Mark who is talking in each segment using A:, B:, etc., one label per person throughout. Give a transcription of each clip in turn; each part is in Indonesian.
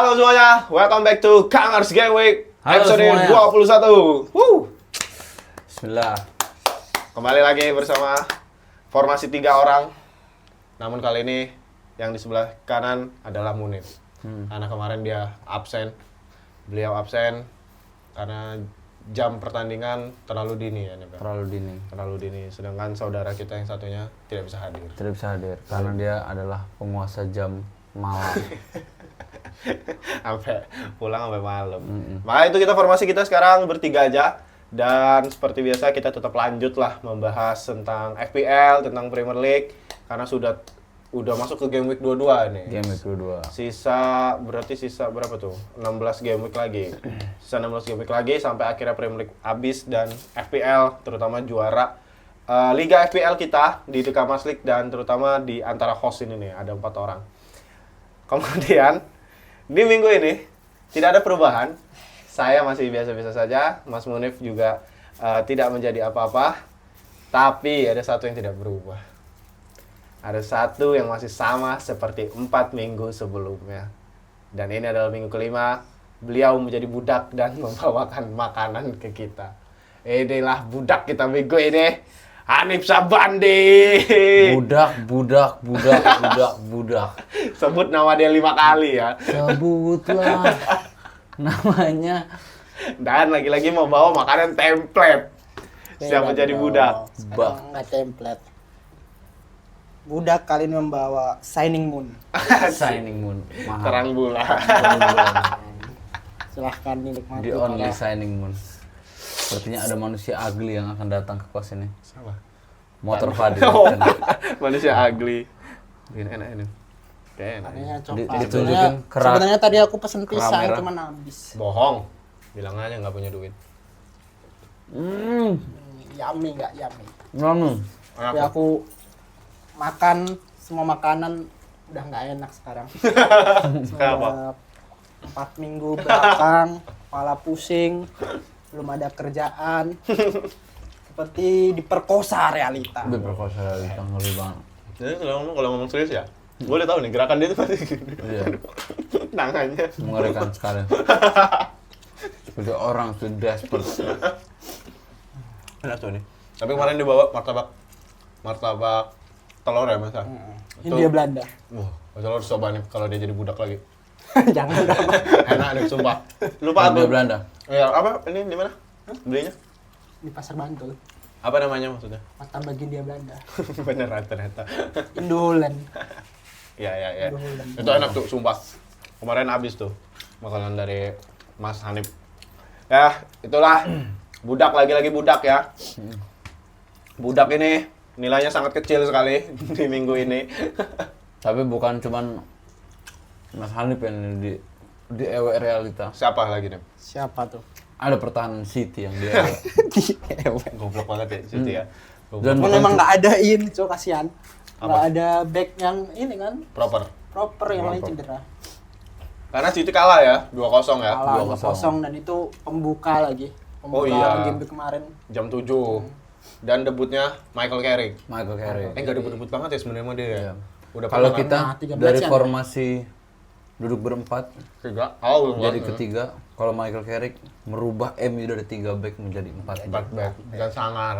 A: Halo semuanya, welcome back to Kangers Game Week episode 21.
B: Bismillah.
A: Kembali lagi bersama formasi 3 orang. Namun kali ini yang di sebelah kanan adalah Munif. Karena kemarin dia absen. Beliau absen karena jam pertandingan terlalu dini ya, Nep. Terlalu dini. Sedangkan saudara kita yang satunya tidak bisa hadir.
B: Tidak bisa hadir karena dia adalah penguasa jam malam.
A: Sampai pulang sampai malam. Makanya itu formasi kita sekarang bertiga aja. Dan seperti biasa kita tetap lanjut lah membahas tentang FPL, tentang Premier League karena udah masuk ke game week 22 nih.
B: Game week 22.
A: Sisa berapa tuh? 16 game week lagi. Sisa 16 game week lagi sampai akhirnya Premier League habis dan FPL terutama juara Liga FPL kita di The Kamars League dan terutama di antara host ini nih ada 4 orang. Kemudian di minggu ini tidak ada perubahan. Saya masih biasa-biasa saja. Mas Munif juga tidak menjadi apa-apa. Tapi ada satu yang tidak berubah. Ada satu yang masih sama seperti 4 minggu sebelumnya. Dan ini adalah minggu kelima. Beliau menjadi budak dan membawakan makanan ke kita. Inilah budak kita minggu ini. Hanif Sabandi.
B: Budak.
A: Sebut nama dia 5 kali ya.
B: Sebutlah namanya.
A: Dan lagi-lagi mau bawa makanan template. Siapa jadi budak?
C: Sekarang nggak template. Budak kali ini membawa Shining Moon.
B: Shining Moon. Mahal.
A: Terang bulan.
C: Silahkan dinikmati.
B: The only
C: para-
B: Shining Moon. Sepertinya ada manusia ugly yang akan datang ke kos ini.
A: Siapa?
B: Motor Fadil.
A: Manusia ugly. Ini enak ini. Kayak enak.
C: Adanya
B: Di-
C: coklat.
B: ditunjukin kerak.
C: Sebenarnya tadi aku pesen pisang
B: merah.
C: cuman habis.
A: Bohong. Bilang aja nggak punya duit.
C: Yummy nggak yummy. Tapi
A: Enak.
C: aku makan semua makanan udah nggak enak sekarang.
A: Kenapa?
C: 4 minggu belakang, kepala pusing, belum ada kerjaan. Seperti diperkosa realita.
B: Berperkosa dari ngeri banget.
A: Jadi kalau ngomong serius ya, gue udah tahu nih gerakan dia tuh pasti gini.
B: Iya.
A: Tangannya.
B: Mengerikan sekali. Seperti orang tuh desperate.
A: Enak tuh nih. Tapi kemarin dibawa martabak telur ya masa.
C: Hindia Belanda.
A: Wah, telur harus coba nih kalau dia jadi budak lagi.
C: Jangan dong.
A: Enak nih sumpah. Lupa
B: Hindia
A: tuh.
B: Belanda.
A: Ya apa? Ini di mana? Belinya?
C: Di Pasar Bantul.
A: Apa namanya maksudnya?
C: Martabak Hindia Belanda.
A: Beneran ternyata.
C: Indolen.
A: Ya.
C: Indolen.
A: Itu enak tuh, sumpah. Kemarin habis tuh makanan dari Mas Hanif. Ya, itulah. Budak lagi-lagi budak ya. Budak ini nilainya sangat kecil sekali di minggu ini.
B: Tapi bukan cuman Mas Hanif yang di EW realita.
A: Siapa lagi nih?
C: Siapa tuh?
B: Ada pertahanan City yang di EW.
A: Goblok banget ya Siti ya.
B: Dan
C: Cuman
B: bukan
C: emang nggak ada ini, cok, kasihan.
A: Apa?
C: Nggak ada back yang ini kan,
A: Proper.
C: proper yang lain cedera.
A: Karena Siti kalah ya, 2-0 ya.
C: Kalah
B: 2-0.
C: 2-0 dan itu pembuka lagi. Pembuka
A: Oh iya.
C: game kemarin.
A: Jam 7. Dan debutnya Michael Carrick.
B: Michael Carrick.
A: Enggak debut-debut banget ya sebenarnya sama dia ya.
B: Iya.
A: Udah
B: Kalau
A: pernah
B: kita
C: Nah, 13
B: dari
C: ya.
B: formasi duduk berempat
A: kan? 3. Oh, belum
B: jadi
A: banget.
B: ketiga, kalau Michael Carrick merubah MU dari 3 back menjadi 4
A: 4 back dan sangar.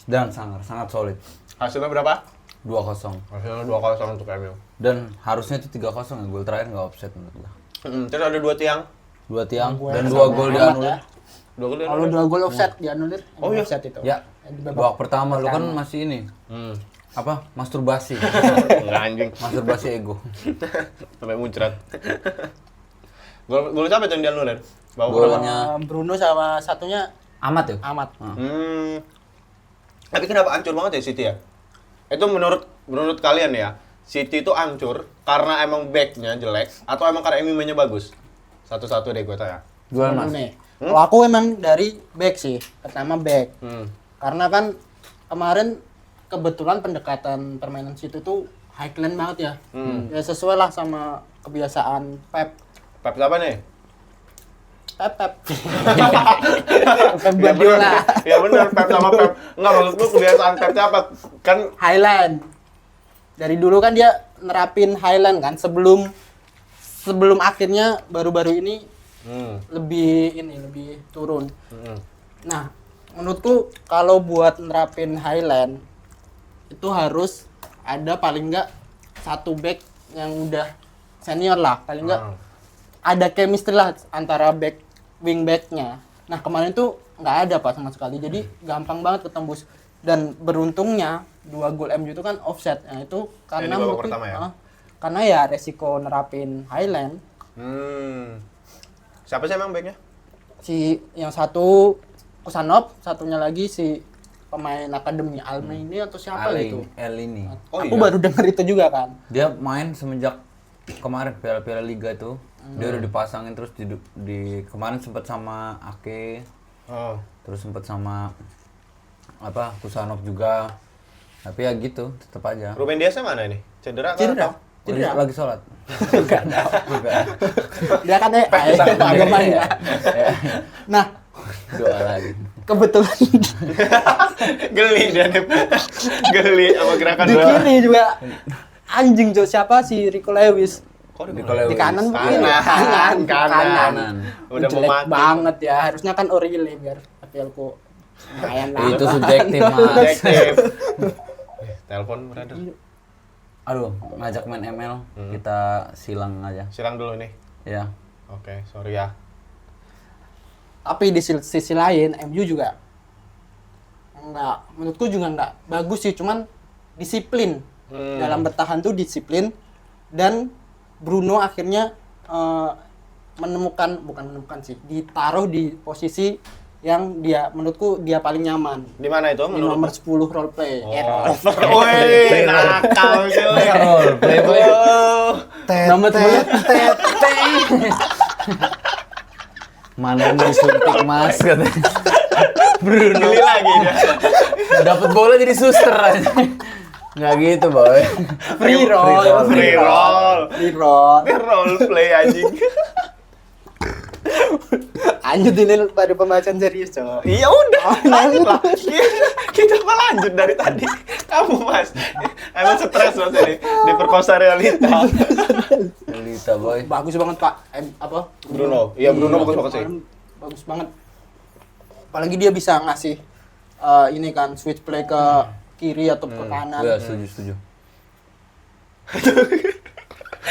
B: dan sangat solid.
A: Hasilnya berapa?
B: 2-0.
A: Hasilnya 2-0 untuk MU.
B: Dan harusnya itu 3-0 ya, gol terakhir nggak offset menurut gua.
A: Terus ada 2 tiang.
B: 2 tiang
C: Gua
B: dan
C: yang
B: 2
C: sama
B: gol
C: amat
B: dianulir.
C: ya.
A: 2 gol dia.
C: Kalau 2 gol offset dianulir,
A: Oh iya.
C: offset itu.
B: Ya.
C: Di babak
B: Babak pertama lu kan masih ini apa? Masturbasi.
A: Enggak anjing.
B: Masturbasi ego.
A: Sampai muncrat. Gol siapa tuh yang dianulir? Bawa
B: Golnya
C: Bruno sama satunya
B: Amat ya?
C: Amat.
A: Tapi kenapa hancur banget ya City ya? Itu menurut kalian ya, City itu hancur karena emang back-nya jelek atau emang karena MU mainnya bagus? Satu-satu deh gue tanya.
B: Jual Mas.
C: Nih. Kalau aku emang dari back sih. Pertama back. Karena kan kemarin kebetulan pendekatan permainan situ tuh high class banget ya. Ya sesuai lah sama kebiasaan Pep.
A: Pep siapa nih?
C: Pep Guardiola.
A: Ya bener, Pep sama Pep. Enggak, maksud lu kebiasaan Pepnya apa? Kan
C: Highland. Dari dulu kan dia nerapin Highland kan sebelum sebelum akhirnya baru-baru ini
A: Hmm.
C: lebih turun.
A: Hmm.
C: Nah, menurutku kalau buat nerapin Highland itu harus ada paling enggak satu back yang udah senior lah, paling enggak ada chemistry lah antara wing backnya. Nah, kemarin tuh nggak ada Pak sama sekali, jadi gampang banget ketembus. Dan beruntungnya 2 gol MU itu kan offset. Nah, itu karena
A: Ini babak
C: menurutku,
A: pertama ya?
C: karena ya resiko nerapin Highland.
A: Siapa sih emang backnya?
C: Si yang satu Kusanov, satunya lagi si pemain akademi Almini atau siapa gitu.
B: El ini.
A: Oh,
C: Aku
A: iya?
C: baru denger itu juga kan.
B: Dia main semenjak kemarin Piala Liga itu. Dia udah dipasangin terus di kemarin sempat sama Ake,
A: Oh.
B: terus sempat sama Kusanov juga. Tapi ya gitu, tetap aja.
A: Ruben Diasnya mana ini? Cedera? kah?
C: Cedera.
B: Lagi sholat.
C: Enggak ada. Dia kan agamanya. Nah,
B: Doa lagi.
C: kebetulan
A: Geli dia nih. Geli sama gerakan
C: di
A: doa.
C: kiri juga anjing Jo, siapa si Rico Lewis.
A: Kok
B: Di
C: Di kanan mungkin
A: Kanan.
B: Kanan.
A: Udah mau
C: jelek
A: mati.
C: banget ya, harusnya kan Origi biar apelku lumayan lah.
B: Itu subjektif, Mas.
A: Objektif. Telepon brother.
B: Aduh, ngajak main ML, kita silang aja.
A: Silang dulu nih.
B: Ya.
A: Oke, sorry ya.
C: Tapi di sisi lain MU juga menurutku juga nggak bagus sih, cuman disiplin. Dalam bertahan tuh disiplin, dan Bruno akhirnya bukan menemukan sih, ditaruh di posisi yang menurutku dia paling nyaman.
A: Di mana itu
C: Di
A: menurut?
C: nomor 10 role play.
A: Woi, nakal cuy.
B: Play boy.
A: Oh.
C: Nomor 10.
B: Mana yang disuntik Mas katanya. Bruno.
A: Geli lagi dia.
B: Dapat bola jadi suster aja. Nggak gitu, boy.
C: Free roll.
A: Free roll.
C: Free roll.
A: Ini role play anjing.
C: Lanjut ini pada pembahasan serius, Cok.
A: Iya udah, lanjut lah. Kita mah lanjut dari tadi. Kamu Mas, emang stres Mas ini diperkosa realita.
B: Lita, boy.
C: Bagus banget, Pak.
A: Bruno. Iya, Bruno bagus banget sih.
C: Bagus banget. Apalagi dia bisa ngasih ini kan switch play ke kiri atau ke kanan.
B: Ya, setuju.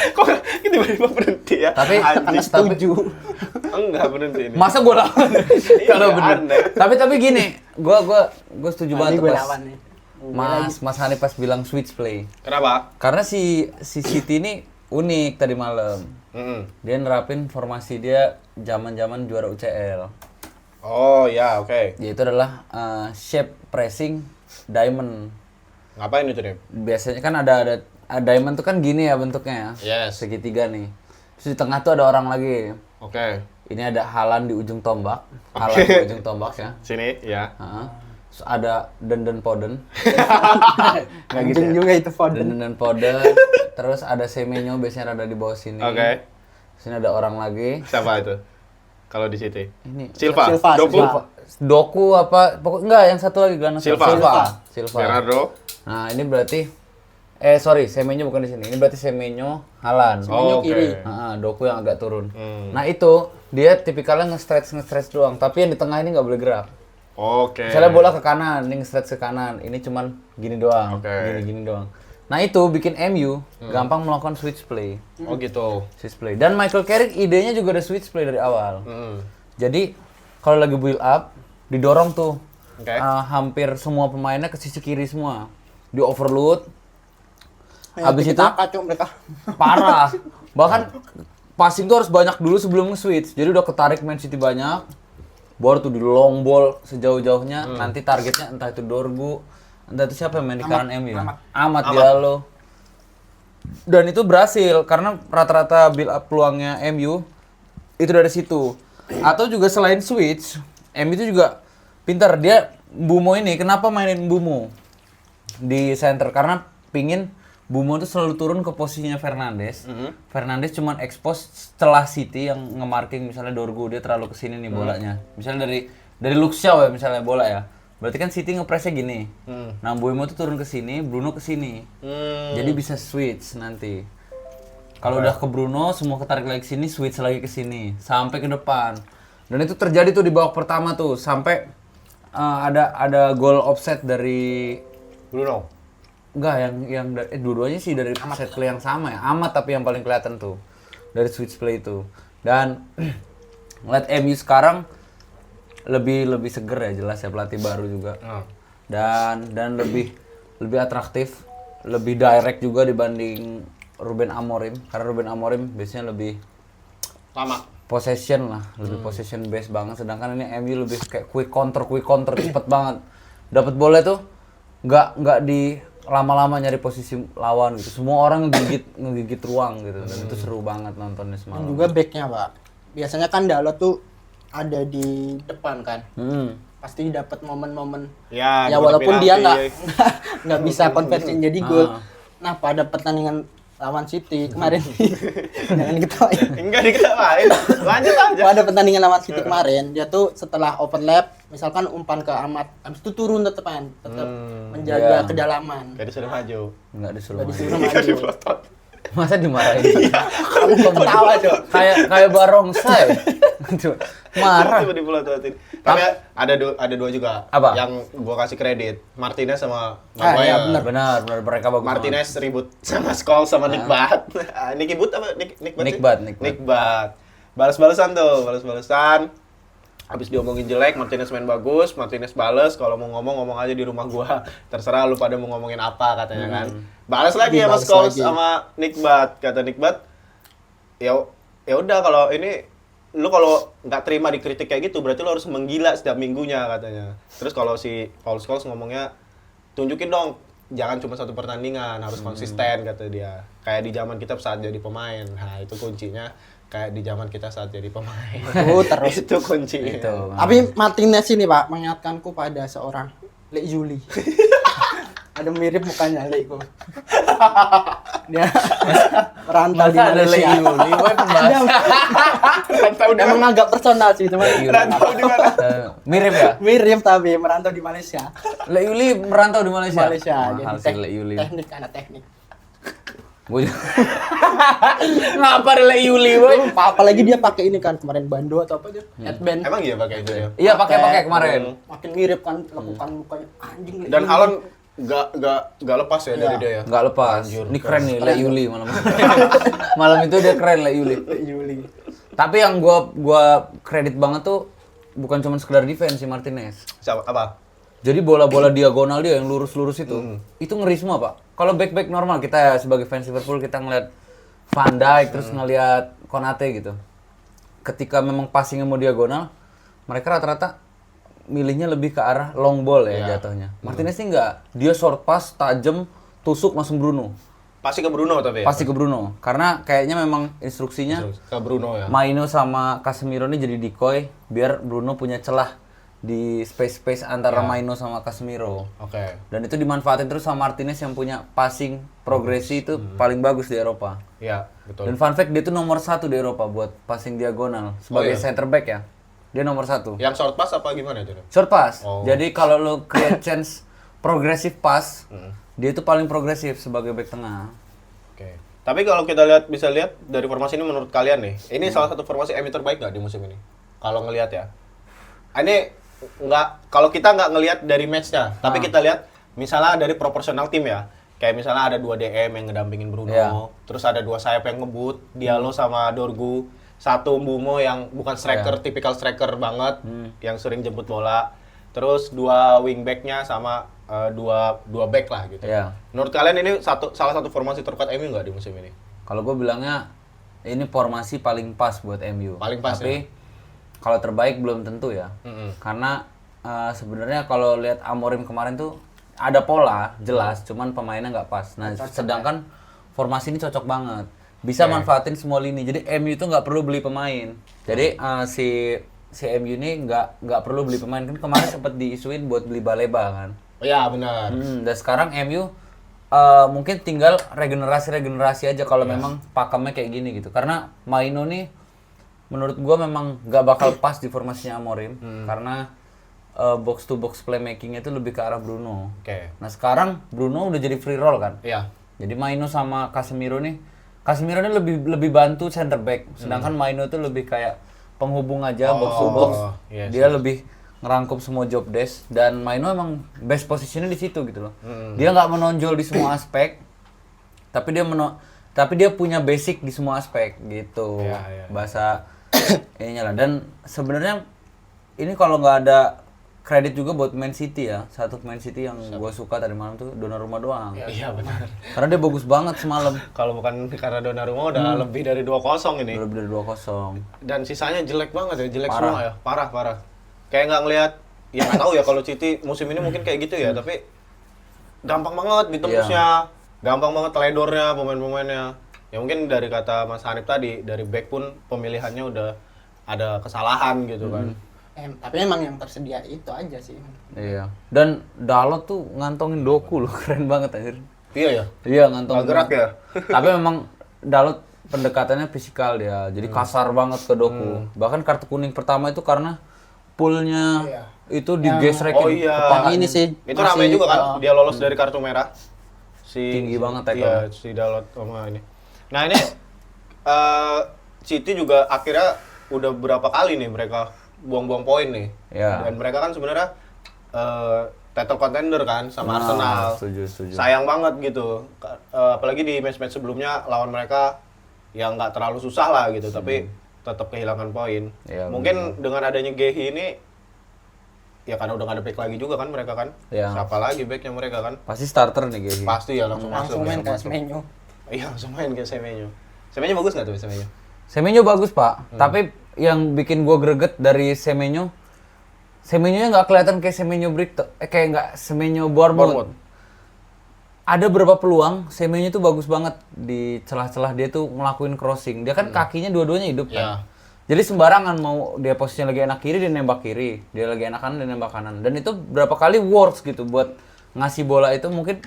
A: Kok tiba-tiba berhenti ya?
B: Tapi
C: Karena setuju.
A: Enggak berhenti ini.
B: masa gua lawan? Kalau
A: Iya,
B: bener.
A: aneh.
B: Tapi gini, gua setuju
C: Ini
B: banget
C: gue
B: pas
C: lawan nih.
B: Mas Hani pas bilang switch play.
A: Kenapa?
B: Karena si City ini unik tadi malam. Dia nerapin formasi dia zaman-zaman juara UCL.
A: Oh ya, oke.
B: Yaitu adalah shape pressing diamond.
A: Ngapain itu nih?
B: Biasanya kan ada diamond tuh kan gini ya bentuknya ya.
A: Yes.
B: Segitiga nih. Terus di tengah tuh ada orang lagi.
A: Oke.
B: Ini ada Haaland di ujung tombak. Haaland di ujung tombak ya.
A: Sini ya.
B: Heeh. Terus ada Denden Foden. Nggak gitu
C: Anjing
B: ya?
C: juga itu Foden.
B: Denden Foden. Terus ada Semenyo biasanya ada di bawah sini.
A: Oke.
B: Sini ada orang lagi.
A: Siapa itu? Kalau di City.
B: Ini
A: Silva.
C: Silva,
A: Doku.
C: Silva.
B: Doku apa? Pokok enggak, yang satu lagi gelandang
A: Silva.
B: Silva.
A: Bernardo.
B: Nah, ini berarti sorry, Semenyo bukan di sini. Ini berarti Semenyo, Haaland.
C: Semenyo
A: Oke.
C: kiri.
B: Doku yang agak turun. Nah, itu dia tipikalnya nge-stretch doang, tapi yang di tengah ini nggak boleh gerak.
A: Oke.
B: Misalnya bola ke kanan, ini nge-stretch ke kanan. Ini cuman gini doang.
A: Oke.
B: Gini doang. Nah, itu bikin MU gampang melakukan switch play.
A: Oh gitu.
B: Switch play. Dan Michael Carrick idenya juga ada switch play dari awal. Jadi, kalau lagi build up, didorong tuh.
A: Oke.
B: Hampir semua pemainnya ke sisi kiri semua. Di overload.
C: Ya,
B: Habis itu
C: kacau mereka.
B: parah. Bahkan passing tuh harus banyak dulu sebelum nge-switch. Jadi udah ketarik Man City banyak. Baru tuh di long ball sejauh-jauhnya. Nanti targetnya entah itu Dorgu, entah itu siapa yang main di kanan MU. Amat Diallo. Dan itu berhasil karena rata-rata build up peluangnya MU itu dari situ. Atau juga selain switch, MU itu juga pintar. Dia Bumo ini kenapa mainin Bumo di center? Karena pingin Bumo tuh selalu turun ke posisinya Fernandes. Fernandes cuman expose setelah City yang nge-marking misalnya Dorgu dia terlalu kesini nih bolanya. Misalnya dari Luxiao ya misalnya bola ya. Berarti kan City nge-pressnya gini. Nah Bumo tuh turun ke sini, Bruno ke sini. Jadi bisa switch nanti. Kalau udah ke Bruno, semua ketarik lagi ke sini, switch lagi ke sini, sampai ke depan. Dan itu terjadi tuh di babak pertama tuh, sampai ada gol offset dari
A: Bruno.
B: enggak dua-duanya sih dari set play yang sama ya. Amat tapi yang paling kelihatan tuh dari switch play itu. Dan ngeliat MU sekarang lebih seger ya, jelas ya, pelatih baru juga. Dan lebih atraktif, lebih direct juga dibanding Ruben Amorim, karena Ruben Amorim biasanya lebih
A: Lama.
B: possession lah, lebih possession based banget, sedangkan ini MU lebih kayak quick counter cepet banget. Dapat bola tuh nggak di lama-lama nyari posisi lawan gitu. Semua orang ngegigit ruang gitu, dan itu seru banget nontonnya
C: Dan
B: semalam.
C: juga backnya Pak. Biasanya kan Dalot tuh ada di depan kan. Pasti dapat momen-momen.
A: Ya,
C: Ya walaupun dia
A: penalti.
C: nggak bisa konversi jadi gol.
B: Ah.
C: Nah pada pertandingan lawan City kemarin jangan diketawain.
A: Enggak diketawain. Lanjut aja.
C: Pada pertandingan lawan City kemarin dia tuh setelah overlap misalkan umpan ke Amat, habis itu turun tetap menjaga
B: Iya.
C: kedalaman.
A: Jadi sudah maju.
B: Nggak disuruh
C: Nggak
B: main.
C: disuruh
A: Enggak
C: maju.
A: diplotot.
B: Masa dimarahin?
C: Kamu ketawa dong.
B: kayak barongsai. Coba, marah.
A: Coba diplototin. Tapi ada dua juga
B: Apa?
A: yang gua kasih kredit. Martinez sama
C: Iya
A: Maguire.
C: benar.
B: Benar mereka bagus.
A: Martinez ribut sama Scholes sama Nick Bat. Nicky But apa? Nick Bat.
B: Nick
A: sih?
B: Bat.
A: Nick Bat. Balas-balasan tuh, balas-balasan. Habis diomongin jelek, Martinez main bagus, Martinez bales, kalau mau ngomong aja di rumah gua. Terserah lu pada mau ngomongin apa katanya kan. Balas lagi sama
C: Dibalas
A: Scholes
C: lagi.
A: sama Nick Bat. Kata Nick Bat, ya udah kalau ini lu kalau nggak terima dikritik kayak gitu berarti lu harus menggila setiap minggunya katanya. Terus kalau si Paul Scholes ngomongnya, tunjukin dong jangan cuma satu pertandingan, harus konsisten kata dia. Kayak di zaman kita saat jadi pemain. Nah, itu kuncinya kayak di zaman kita saat jadi pemain.
C: Terus.
A: Itu kuncinya.
B: Itu.
C: Tapi Martinez ini Pak mengingatkanku pada seorang Le Juli. Ada mirip mukanya Le itu. Dia merantau di
B: Masa ada
C: Malaysia.
B: Yuli, boy pembahasan.
A: Rantau di
C: Emang agak personal sih teman.
A: Rantau di mana?
B: Mirip ya?
C: Mirip tapi merantau di Malaysia.
B: Le Yuli merantau di Malaysia.
C: Malaysia.
B: Mahal
C: Jadi
B: sih Le Yuli.
C: teknik anak teknik.
B: Gua juga. Ngapa ada Le Yuli, boy?
C: Apalagi dia pakai ini kan kemarin bando atau apa dia? Headband.
A: Emang iya pakai itu ya?
B: Iya, pakai kemarin.
C: Makin mirip kan lakukan mukanya anjing. Le
A: Dan
C: Juli.
A: Haaland nggak lepas ya dari
C: Iya.
A: dia ya?
B: Nggak lepas.
A: Anjir,
B: Ini keren nih Le Yuli malam. Malam itu dia keren Le Yuli.
C: Le Juli.
B: Tapi yang gua kredit banget tuh bukan cuma sekedar defense si Martinez.
A: Siapa? Apa?
B: Jadi bola-bola diagonal dia yang lurus-lurus itu ngeri semua Pak. Kalau back normal kita ya sebagai fans Liverpool kita ngeliat Van Dijk terus ngeliat Konate gitu. Ketika memang passingnya mau diagonal, mereka rata-rata milihnya lebih ke arah long ball ya jatuhnya. Martinez ini enggak, dia short pass tajam, tusuk langsung Bruno.
A: Pasti ke Bruno tapi ya?
B: Pasti ke Bruno. Karena kayaknya memang instruksinya
A: Ke Bruno ya?
B: Maino sama Casemiro ini jadi decoy biar Bruno punya celah di space antara Maino sama Casemiro.
A: Oke.
B: Dan itu dimanfaatin terus sama Martinez yang punya passing progresi itu paling bagus di Eropa.
A: Iya, betul.
B: Dan fun fact dia tuh nomor 1 di Eropa buat passing diagonal sebagai
A: iya?
B: center back ya. Dia nomor 1.
A: Yang short pass apa gimana itu?
B: Short pass.
A: Oh.
B: Jadi kalau lo create chance progressive pass, dia itu paling progresif sebagai back tengah.
A: Oke. Tapi kalau kita bisa lihat dari formasi ini menurut kalian nih, ini salah satu formasi MU terbaik nggak di musim ini? Kalau ngelihat ya. Ini kalau kita nggak ngelihat dari matchnya, tapi kita lihat misalnya dari proporsional tim ya. Kayak misalnya ada 2 DM yang ngedampingin Bruno,
B: Iya.
A: terus ada 2 sayap yang ngebut, Diallo sama Dorgu, 1 Mbumo yang bukan striker, tipikal striker banget, yang sering jemput bola, terus 2 wingbacknya sama 2 back lah gitu.
B: Iya.
A: Menurut kalian ini salah satu formasi terkuat MU nggak di musim ini?
B: Kalau gue bilangnya ini formasi paling pas buat MU.
A: Paling pas,
B: Tapi kalau terbaik belum tentu ya. Karena sebenarnya kalau lihat Amorim kemarin tuh ada pola jelas, cuman pemainnya nggak pas. Nah, sedangkan formasi ini cocok banget. Bisa manfaatin semua lini. Jadi MU itu nggak perlu beli pemain. Jadi si MU ini nggak perlu beli pemain. Kan kemarin sempat diisuin buat beli Baleba kan.
A: Iya benar.
B: Dan sekarang MU mungkin tinggal regenerasi aja kalau memang pakemnya kayak gini gitu. Karena Maino nih menurut gua memang nggak bakal pas di formasinya Amorim karena box to box playmaking-nya itu lebih ke arah Bruno.
A: Oke.
B: Nah sekarang Bruno udah jadi free roll kan.
A: Iya.
B: Jadi Maino sama Casemiro nih Casemiro ini lebih bantu center back, sedangkan Maino itu lebih kayak penghubung aja box to box.
A: Yes,
B: Dia lebih ngerangkup semua job desk dan Maino emang best positionnya di situ gitu loh. Dia nggak menonjol di semua aspek, tapi dia punya basic di semua aspek gitu.
A: Iya.
B: Bahasa ininya lah. Dan sebenarnya ini kalau nggak ada kredit juga buat Man City ya. Satu Man City yang gue suka tadi malam tuh Donnarumma doang.
A: Iya benar.
B: Karena dia bagus banget semalam.
A: Kalau bukan karena Donnarumma udah lebih dari 2-0 ini.
B: Lebih dari 2-0.
A: Dan sisanya jelek banget ya, jelek
B: Parah.
A: semua ya, parah. Kayak nggak ngelihat, ya nggak tahu ya kalau City musim ini mungkin kayak gitu ya, tapi gampang banget ditembusnya, gampang banget teledornya pemain-pemainnya. Ya mungkin dari kata Mas Hanif tadi, dari back pun pemilihannya udah ada kesalahan gitu kan.
C: Tapi emang yang tersedia itu aja sih.
B: Iya. Dan Dalot tuh ngantongin Doku loh, keren banget anjir.
A: Iya ya.
B: Iya ngantongin.
A: Nggak gerak ya.
B: Tapi memang Dalot pendekatannya fisikal dia, jadi kasar banget ke Doku. Bahkan kartu kuning pertama itu karena pullnya itu digesrekin
A: Oh iya.
B: kepalanya.
C: Ini sih
A: Itu rame juga kan, dia lolos dari kartu merah.
B: Tinggi banget
A: Iya,
B: tackle.
A: si Dalot sama ini. Nah ini City juga akhirnya udah berapa kali nih mereka buang-buang poin nih.
B: Iya.
A: Dan mereka kan sebenarnya title contender kan sama Arsenal.
B: Setuju.
A: Sayang banget gitu. Apalagi di match-match sebelumnya lawan mereka yang nggak terlalu susah lah gitu, tapi tetap kehilangan poin.
B: Iya,
A: Mungkin dengan adanya Gehi ini ya karena udah nggak ada back lagi juga kan mereka kan.
B: Iya.
A: Siapa lagi backnya mereka kan?
B: Pasti starter nih Gehi.
A: Pasti ya langsung
C: langsung
A: masuk.
C: main ke
A: masuk.
C: Semenyo.
A: Iya, langsung main ke Semenyo. Semenyo bagus nggak tuh Semenyo?
B: Semenyo bagus pak, tapi yang bikin gua greget dari Semenyo nya nggak kelihatan kayak Semenyo Brighton, kayak nggak Semenyo Bournemouth. Ada beberapa peluang, Semenyo tuh bagus banget di celah-celah dia tuh ngelakuin crossing. Dia kan kakinya dua-duanya hidup kan.
A: Iya.
B: Jadi sembarangan mau dia posisinya lagi enak kiri dia nembak kiri, dia lagi enak kanan dia nembak kanan. Dan itu berapa kali works gitu buat ngasih bola itu mungkin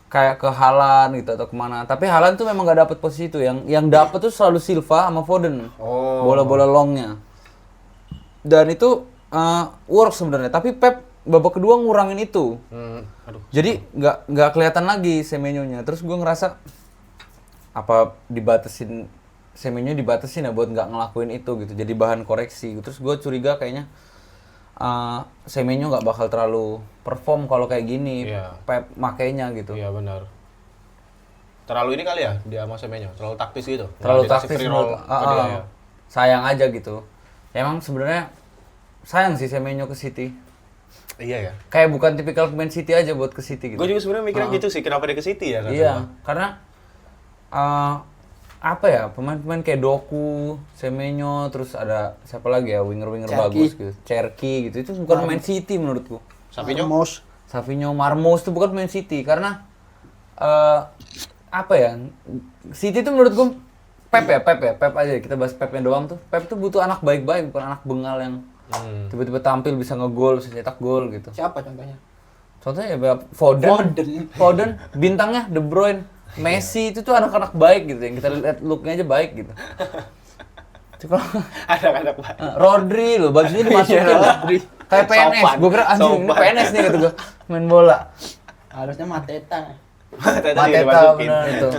B: kayak ke Haaland gitu atau kemana. Tapi Haaland tuh memang gak dapet posisi itu. Yang dapet tuh selalu Silva sama Foden.
A: Oh.
B: Bola-bola longnya. Dan itu works sebenarnya. Tapi Pep babak kedua ngurangin itu.
A: Aduh.
B: Jadi nggak kelihatan lagi Semenyo-nya. Terus gue ngerasa apa Semenyo dibatasin ya buat nggak ngelakuin itu gitu. Jadi bahan koreksi. Terus gue curiga kayaknya Semenyo nggak bakal terlalu perform kalau kayak gini.
A: Iya.
B: Pep makainya gitu.
A: Iya benar. Terlalu ini kali ya dia sama Semenyo, terlalu taktis gitu.
B: Terlalu
A: Dikasih
B: taktis
A: free roll
B: menurut-
A: ke dia ya.
B: Sayang aja gitu. Emang sebenarnya sayang sih Semenyo ke City.
A: Iya ya.
B: Kayak bukan tipikal pemain City aja buat ke City gitu.
A: Gue juga sebenarnya mikirnya gitu sih, kenapa dia ke City ya?
B: Iya, karena apa ya, pemain-pemain kayak Doku, Semenyo, terus ada siapa lagi ya, winger-winger
C: Cherki.
B: bagus gitu. Cherki gitu. Itu bukan pemain City menurutku.
A: Savinho?
C: Ramos.
B: Savinho, Marmos itu bukan pemain City karena apa ya? City itu menurutku Pep aja kita bahas Pepnya doang tuh. Pep tuh butuh anak baik-baik, bukan anak bengal yang tiba-tiba tampil bisa ngegol, bisa cetak gol gitu.
C: Siapa contohnya?
B: Contohnya ya Foden, bintangnya De Bruyne, Messi itu tuh anak-anak baik gitu yang kita lihat looknya aja baik gitu. Cuma
A: Anak-anak Pak.
B: Rodri loh, bajunya dimasukin
C: Rodri.
B: kayak PNS.
A: Sopan.
B: Gue kira anjing ini
A: Sopan.
B: PNS nih kata gue main bola.
C: Harusnya Mateta.
A: Mateta juga
B: Mateta
A: dimasukin.
B: bener itu.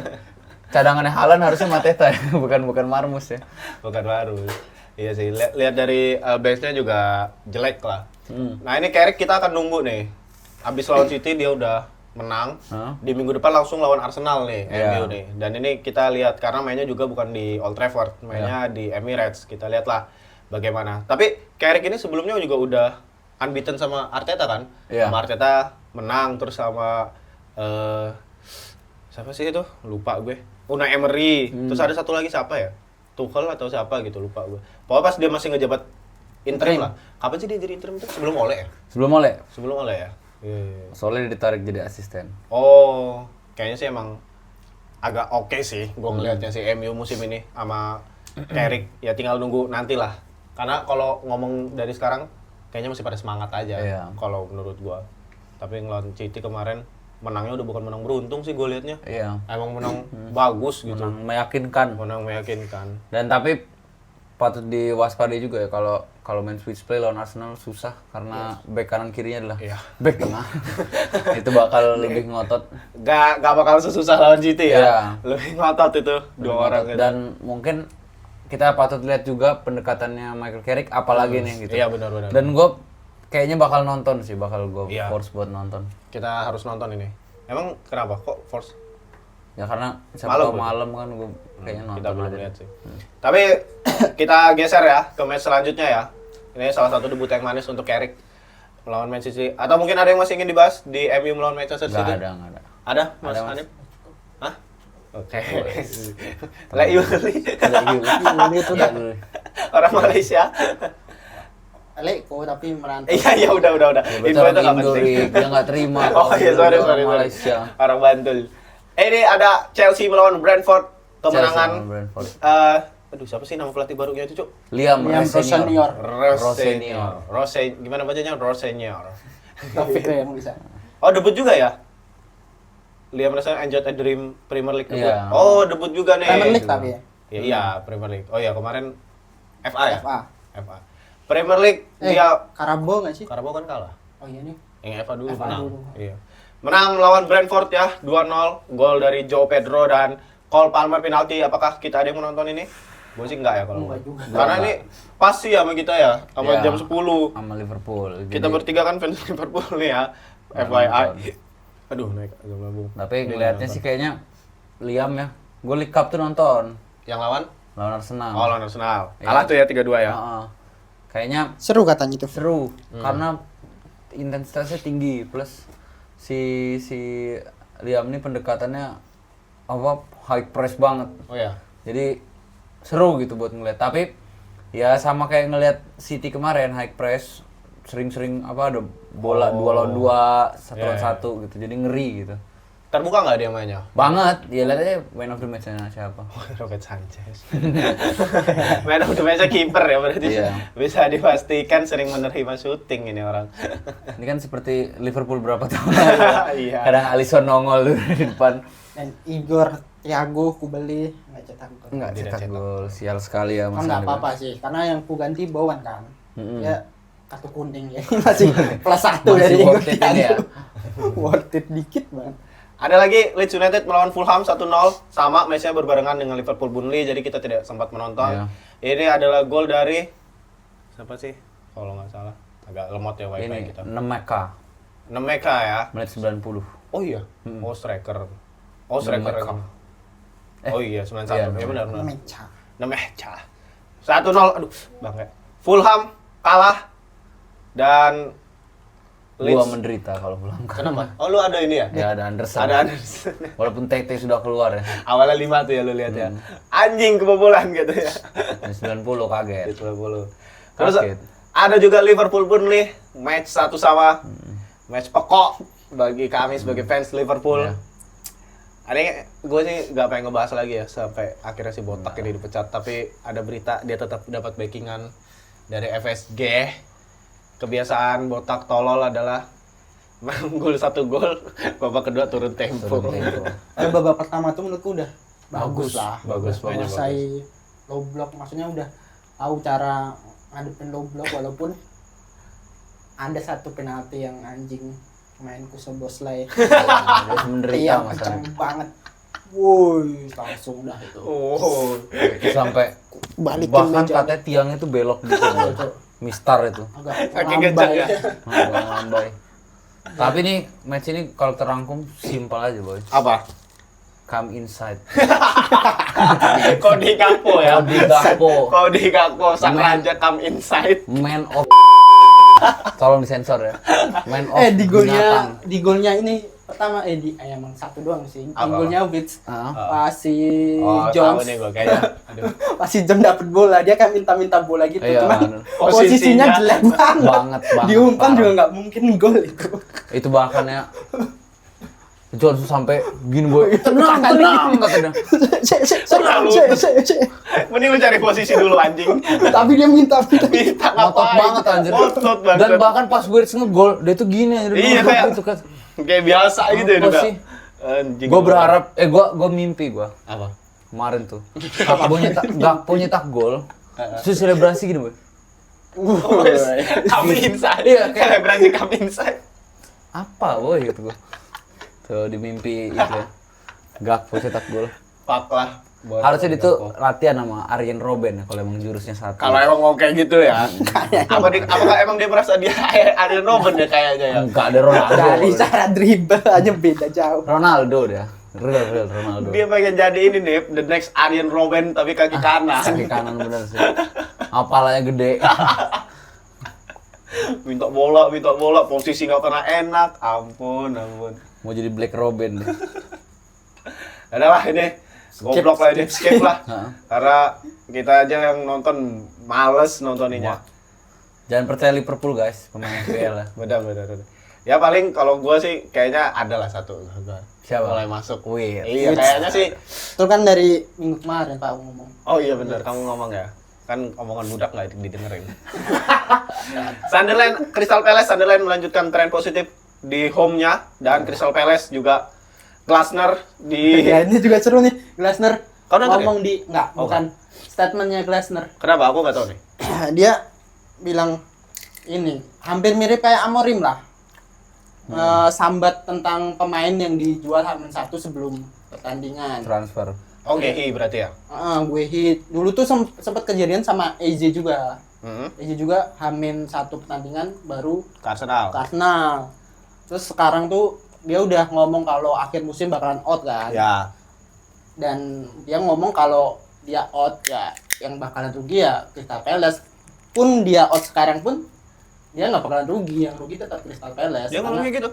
B: Cadangannya Haaland harusnya Mateta ya, bukan Marmus ya.
A: Bukan baru. Iya sih, lihat dari base-nya juga jelek lah. Nah ini Carrick kita akan nunggu nih. Abis lawan City dia udah menang. Di minggu depan langsung lawan Arsenal nih,
B: Iya.
A: MU nih. Dan ini kita lihat karena mainnya juga bukan di Old Trafford, mainnya di Emirates. Kita lihatlah bagaimana. Tapi Carrick ini sebelumnya juga udah unbeaten sama Arteta kan?
B: Iya.
A: Sama Arteta menang terus sama siapa sih itu? Lupa gue. Unai Emery. Terus ada satu lagi siapa ya? Tuchel atau siapa gitu, lupa gue. Pokoknya pas dia masih ngejabat interim lah. Kapan sih dia jadi interim itu? Sebelum Ole ya?
B: Sebelum Ole,
A: Sebelum Ole ya? Iya.
B: soalnya dia ditarik jadi asisten.
A: Oh, kayaknya sih emang agak oke sih gue ngelihatnya sih MU musim ini sama Carrick. Ya tinggal nunggu nanti lah. Karena kalau ngomong dari sekarang kayaknya masih pada semangat aja
B: Iya.
A: kalau menurut gue. Tapi ngelawan City kemarin menangnya udah bukan menang beruntung sih gue liatnya.
B: Iya.
A: Emang menang bagus gitu.
B: Menang meyakinkan.
A: Menang meyakinkan.
B: Dan tapi patut diwaspadai juga ya kalau main switch play lawan Arsenal susah karena back kanan kirinya adalah
A: Iya.
B: back tengah. Itu bakal lebih ngotot.
A: Gak bakal sesusah lawan City ya.
B: Iya.
A: Lebih ngotot itu dua orang gitu.
B: Dan mungkin kita patut lihat juga pendekatannya Michael Carrick apalagi nih gitu.
A: Iya benar-benar.
B: Dan gue kayaknya bakal nonton sih, bakal gue
A: Iya.
B: force buat nonton.
A: Kita harus nonton ini. Emang kenapa kok force?
B: Ya karena siapa
A: Malam
B: tahu
A: gitu?
B: malam kan gue kayaknya nonton.
A: Kita belum
B: aja.
A: lihat sih. Tapi kita geser ya ke match selanjutnya ya. Ini salah satu debut yang manis untuk Carrick melawan Man City. Atau mungkin ada yang masih ingin dibahas di MU melawan Manchester City?
B: Nggak ada.
A: Ada, Mas
B: Ada, Mas.
A: Hanif? Hah? Oke. Let you beli.
C: Ini itu udah
A: Orang Malaysia.
C: Leko tapi merantau.
A: Iya, udah.
B: Betul,
A: Info itu nggak penting.
B: dia nggak terima.
A: Oh iya, sorry.
B: Malaysia.
A: Orang Bantul. Ini ada Chelsea melawan Brentford. Kemenangan.
B: Chelsea melawan Brentford.
A: Aduh, siapa sih nama pelatih barunya itu, Cuk?
B: Liam
C: Senior.
B: Rossenior.
A: Gimana bacanya? Rossenior.
C: Tapi itu yang bisa.
A: Oh, debut juga ya? Liam Rossenior Enjoy a Dream Premier League debut.
B: Iya.
A: Oh, debut juga nih.
C: Premier League tapi ya.
A: Iya, Premier League. Oh iya, kemarin FA ya?
C: FA.
A: Premier League dia
C: Karabo nggak sih?
A: Karabo kan kalah.
C: Oh iya nih.
A: Yang FA dulu
C: FA
A: menang.
C: dulu.
A: Iya. Menang melawan Brentford ya, 2-0. Gol dari Joe Pedro dan Cole Palmer penalti. Apakah kita ada yang menonton ini? Gue sih enggak ya kalau.
C: Enggak juga.
A: Karena ini pas sih sama kita ya, sama
B: Iya.
A: jam 10.
B: Sama Liverpool.
A: Kita
B: Jadi,
A: bertiga kan fans Liverpool nih ya.
B: Nggak
A: FYI.
B: nonton.
A: Aduh, naik agak lambung.
B: tapi ngelihatnya sih kayaknya Liam ya. Gue League Cup tuh nonton
A: Yang lawan?
B: lawan Arsenal.
A: Oh, lawan Arsenal.
B: Iya.
A: Kalah tuh ya 3-2 ya.
B: Heeh. Kayaknya
C: Seru katanya itu.
B: seru karena intensitasnya tinggi plus si Liam ini pendekatannya apa high press banget.
A: Oh ya.
B: Jadi seru gitu buat ngeliat. Tapi ya sama kayak ngeliat City kemarin high press sering-sering apa ada bola 2 lawan 2, 1 lawan
A: Iya.
B: 1 gitu. Jadi ngeri gitu.
A: Terbuka nggak dia mainnya?
B: Banget. Ya lihat aja man of the match-nya siapa.
A: Robert Sanchez. Man of the match kiper ya berarti.
B: Iya.
A: Bisa dipastikan sering menerima syuting ini orang.
B: Ini kan seperti Liverpool berapa tahun lalu.
A: Iya.
B: Kadang Alisson nongol dulu di depan.
C: Dan Igor Thiago ku beli nggak cetak gol.
B: Enggak
A: Tidak
B: cetak
A: cetak.
B: gol. Sial sekali ya
C: Kan
B: Mas
C: nggak
B: Andi.
C: apa-apa sih, karena yang ku ganti Bowen kan.
B: Mm-mm.
C: Ya kartu kuning ya masih plus 1 dari
B: Masih
C: Igor
B: worth it ini ya.
C: Thiago. Worth it dikit banget.
A: Ada lagi Leeds United melawan Fulham 1-0, sama match-nya berbarengan dengan Liverpool Burnley, jadi kita tidak sempat menonton.
B: Iya.
A: Ini adalah gol dari siapa sih? Kalau nggak salah, agak lemot ya wifi
B: Ini
A: kita.
B: Nemeka
A: Nemeka ya.
B: menit 90.
A: Oh iya. Oh striker. Oh striker.
B: Nemeka.
A: Oh iya 91.
B: Iya,
A: Ya benar benar.
C: Mecha.
A: Nemeka. 1-0. Aduh, bangke. Fulham kalah dan
B: Gua menderita kalau pulang.
A: Kenapa? Oh lu ada ini ya?
B: Ya ada Anderson.
A: Ada Anderson.
B: Walaupun Tete sudah keluar ya.
A: Awalnya 5 tuh ya lu lihat ya. Anjing kebobolan gitu ya.
B: Menit 90 kaget.
A: Di 20. Terus
B: Kaget.
A: ada juga Liverpool Burnley, match satu sama. Match pokok bagi kami sebagai fans Liverpool.
B: Iya.
A: Ada gue sih nggak pengen ngebahas lagi ya sampai akhirnya si Botak ini dipecat, tapi ada berita dia tetap dapat backingan dari FSG. Kebiasaan Botak tolol adalah menggol 1 gol, babak kedua turun tempo.
B: Turun tempo.
C: Babak pertama tuh menurutku udah bagus lah.
A: Bagus, mainnya
C: Menguasai low block, maksudnya udah tahu cara ngadepin low block, walaupun ada satu penalti yang anjing mainku Soboslai.
B: Dia menderita
C: Yang
B: Mas
C: kenceng
B: Andi.
C: banget. Woi, langsung dah itu.
A: Oh,
B: Itu sampai
C: Balikin
B: bahkan
C: meja.
B: katanya tiangnya tuh belok gitu. Mistar itu.
C: Agak
A: Saking
C: lambai.
A: kenceng ya?
B: Lambai. Tapi nih match ini kalau terangkum simpel aja boy.
A: apa?
B: Come inside.
A: Kodi Gakpo ya?
B: Cody Gakpo.
A: Kodi Gakpo, sang raja come inside.
B: Man of tolong disensor ya. Man of
C: Di
B: binatang.
C: golnya ini pertama emang satu doang sih. Di
A: Apa?
C: golnya Wits.
B: Ah.
C: Pas si
A: Oh, tahu
C: Jones,
A: nih gue kayaknya. Aduh.
C: pas si John dapet bola dia kan minta bola gitu,
B: Iya,
C: cuman
B: bener.
C: posisinya
A: Posisinya
C: jelek banget.
B: banget,
C: Diumpan
B: parah.
C: juga nggak mungkin gol itu.
B: Itu bahkan ya Johnson sampai gini boy. Tenang, tenang katanya.
A: Mending lu cari posisi dulu anjing.
C: Tapi dia minta
A: Minta
B: Ngotot
A: ngapain?
B: banget anjir.
A: Ngotot banget.
B: Dan bahkan pas Wirtz ngegol, dia tuh gini aja
A: Iya,
B: nunduk
A: kayak-
B: gitu kan.
A: Kayak biasa gitu ya
B: Apa
A: udah.
B: sih?
A: Anjing.
B: Gue berharap, gue mimpi gue
A: apa?
B: kemarin tuh. Gakpo nyetak gol, Terus selebrasi gini, Boy.
A: Come inside.
B: Iya, kayak-
A: Selebrasi come inside.
B: Apa, Boy gitu gua. Tuh di mimpi itu ya. Gakpo cetak gol.
A: Pak lah. buat
B: Harusnya itu
A: Gakpo.
B: latihan sama Arjen Robben ya kalau emang jurusnya satu.
A: Kalau emang mau kayak gitu ya. Apakah emang dia merasa dia Arjen Robben ya kayaknya ya?
B: Enggak ada Ronaldo.
C: Dari cara dribble aja beda jauh.
B: Ronaldo dia. Real Ronaldo.
A: Dia pengen jadi ini nih, the next Arjen Robben tapi kaki kanan.
B: Kaki kanan bener sih. Apalanya gede.
A: minta bola, posisi nggak pernah enak. Ampun.
B: Mau jadi Black Robin deh.
A: Ada lah ini, goblok lah ini, skip lah.
B: Heeh.
A: Karena kita aja yang nonton males nontoninya.
B: Jangan percaya Liverpool guys, pemain FPL lah.
A: Benar. Ya paling kalau gua sih kayaknya ada lah satu.
B: Siapa?
A: Mulai masuk.
B: Wih.
A: Iya kayaknya sih.
C: Itu kan dari minggu kemarin Pak ngomong.
A: Oh iya benar, kamu ngomong ya. Kan omongan budak nggak didengerin. Sunderland melanjutkan tren positif di home-nya dan Crystal Palace juga Glasner di
C: Ya ini juga seru nih, Glasner
A: Kau nonton
C: ngomong di
A: Oh,
C: bukan statementnya Glasner.
A: Kenapa aku nggak tahu nih?
C: Dia bilang ini hampir mirip kayak Amorim lah. Sambat tentang pemain yang dijual H-1 sebelum pertandingan.
B: Transfer.
A: Oh Gehi berarti ya?
C: Gue hit dulu tuh sempat kejadian sama EJ juga. EJ juga H-1 pertandingan baru
A: Ke Arsenal.
C: ke Arsenal. Terus sekarang tuh dia udah ngomong kalau akhir musim bakalan out kan.
A: Ya.
C: Dan dia ngomong kalau dia out ya yang bakalan rugi ya Crystal Palace. Pun dia out sekarang pun dia nggak bakalan rugi, yang rugi tetap Crystal Palace.
A: Dia ngomongnya gitu.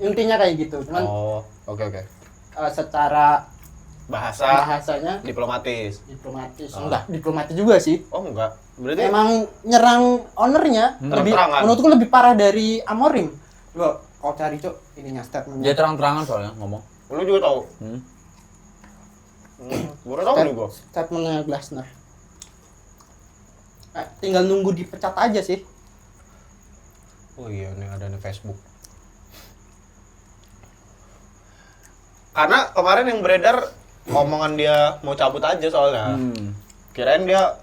C: Intinya kayak gitu, cuman
A: Oh, oke.
C: secara bahasanya
A: Diplomatis.
C: diplomatis. Enggak diplomatis juga sih.
A: Oh enggak. Berarti
C: Emang nyerang ownernya lebih
A: Terang-terangan.
C: menurutku lebih parah dari Amorim. Coba kau cari cok ininya statementnya.
B: Dia terang-terangan soalnya ngomong.
A: lu juga tahu. Baru tahu nih gua.
C: Statementnya Glasner. Tinggal nunggu dipecat aja sih.
A: Oh iya, nih ada nih Facebook. Karena kemarin yang beredar omongan dia mau cabut aja soalnya. Kirain dia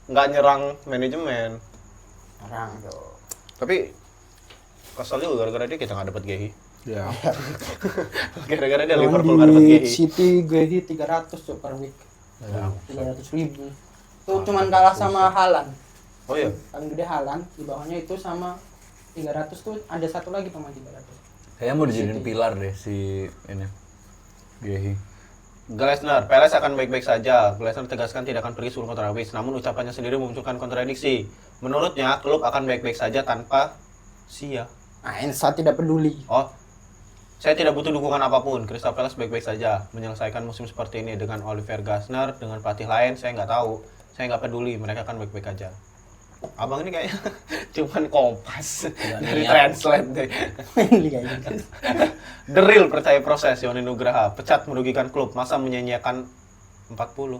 A: nggak nyerang manajemen.
C: Orang tuh.
A: Tapi kesel juga gara-gara dia kita nggak dapet Gehi.
B: Ya.
A: Gara-gara dia Liverpool nggak dapet Gehi.
C: City Gehi 300 cok per week.
A: Ya.
C: 300.000. Tuh cuman kalah sama Haaland.
A: Oh iya.
C: Paling gede Haaland, di bawahnya itu sama 300 tuh ada satu lagi pemain 300.
B: Kayaknya mau dijadiin pilar deh si ini. Gehi.
A: Glasner, Palace akan baik-baik saja. Glasner tegaskan tidak akan pergi sebelum kontrak habis. Namun ucapannya sendiri memunculkan kontradiksi. Menurutnya, klub akan baik-baik saja tanpa Sia.
C: Nah, saya tidak peduli.
A: Oh, saya tidak butuh dukungan apapun. Crystal Palace baik-baik saja. Menyelesaikan musim seperti ini dengan Oliver Glasner, dengan pelatih lain, saya nggak tahu. Saya nggak peduli, mereka akan baik-baik aja. Abang ini kayaknya cuman kompas dari translate deh.
C: Ini kayak gitu.
A: The Real percaya proses, Yoni Nugraha. Pecat merugikan klub, masa menyanyiakan 40.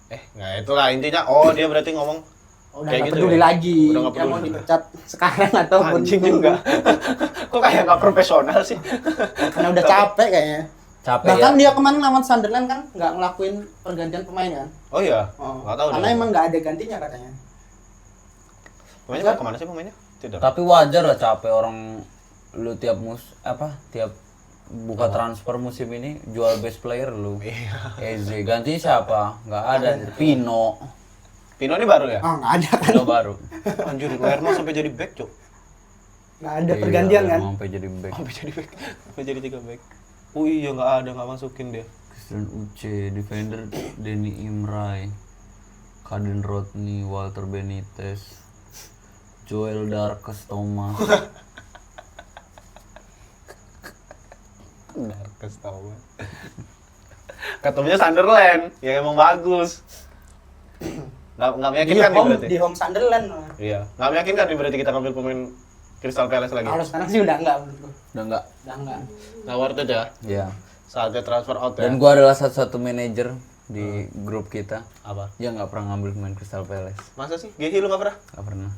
A: Nggak itulah intinya. Oh, dia berarti ngomong
C: Udah
A: kayak
C: nggak
A: gitu
C: peduli
A: ya?
C: lagi.
A: Udah nggak
C: Dia mau
A: peduli.
C: dipecat sekarang ataupun
A: anjing juga. Kok kayak nggak profesional sih?
C: Karena udah capek kayaknya.
B: Capek
C: Bahkan
B: ya.
C: dia kemarin lawan Sunderland kan nggak ngelakuin pergantian pemain kan.
A: Oh iya,
C: Oh,
A: nggak tahu
C: karena
A: deh.
C: emang nggak ada gantinya katanya.
A: Pemainnya mau kemana sih pemainnya? Tidak.
B: Tapi wajar lah capek orang lu tiap tiap buka transfer musim ini jual best player lu.
A: Iya.
B: Eze gantinya siapa? Nggak ada. Pino.
A: Pino ini baru ya?
C: Oh nggak ada kan?
B: Pino baru.
A: Anjir, Lerma sampai jadi back, Cuk.
C: Nggak ada pergantian kan?
B: Mau sampai jadi back.
A: Sampai jadi back. Sampai jadi 3 back. Oh iya, nggak ada, nggak masukin dia.
B: Christian Uche, defender Denny Imrai, Kaden Rodney, Walter Benitez, Joel Darkes Thomas.
A: Darkes tau. Ketemunya Sunderland, yang emang bagus. Nggak meyakinkan nih berarti?
C: Di home Sunderland.
A: Iya, nggak meyakinkan nih berarti kita ngambil pemain Crystal Palace lagi.
C: Kalau sekarang sih udah enggak menurutku.
B: Udah enggak?
C: Udah enggak.
A: Nggak worth it ya?
B: Ya.
A: Saatnya transfer out ya?
B: Dan gua adalah satu-satu manajer di grup kita
A: Apa?
B: yang nggak pernah ngambil pemain Crystal Palace.
A: Masa sih? Gehi lu nggak pernah?
B: Nggak pernah.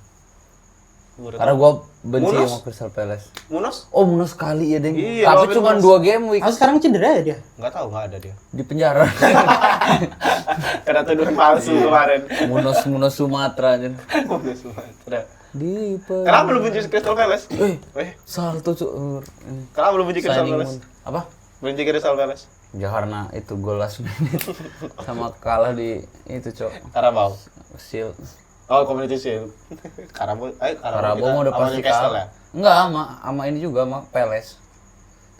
B: Karena gua benci
A: Munos?
B: sama Crystal Palace.
A: Munos?
B: Oh, Munos sekali ya, Deng.
A: Iya,
B: Tapi
A: lawan
B: cuma
A: Munos.
B: 2 game week
C: Ah, sekarang cedera ya dia?
A: Nggak tahu, nggak ada dia.
B: di penjara.
A: Kena tuduhan palsu kemarin.
B: Munos Sumatera aja.
A: Munos Sumatera.
B: Di
A: Kenapa lu benci Crystal Palace?
B: salto cuk.
A: Kenapa lu benci Crystal
B: Signing
A: Palace?
B: Moon. Apa?
A: Benci Crystal Palace?
B: Ya karena itu gol last minute sama kalah di itu cok
A: Carabao.
B: Shield.
A: Oh, Community Shield. Carabao
B: Karabo mau udah pasti
A: Newcastle
B: kalah. Enggak, sama ini juga sama Palace.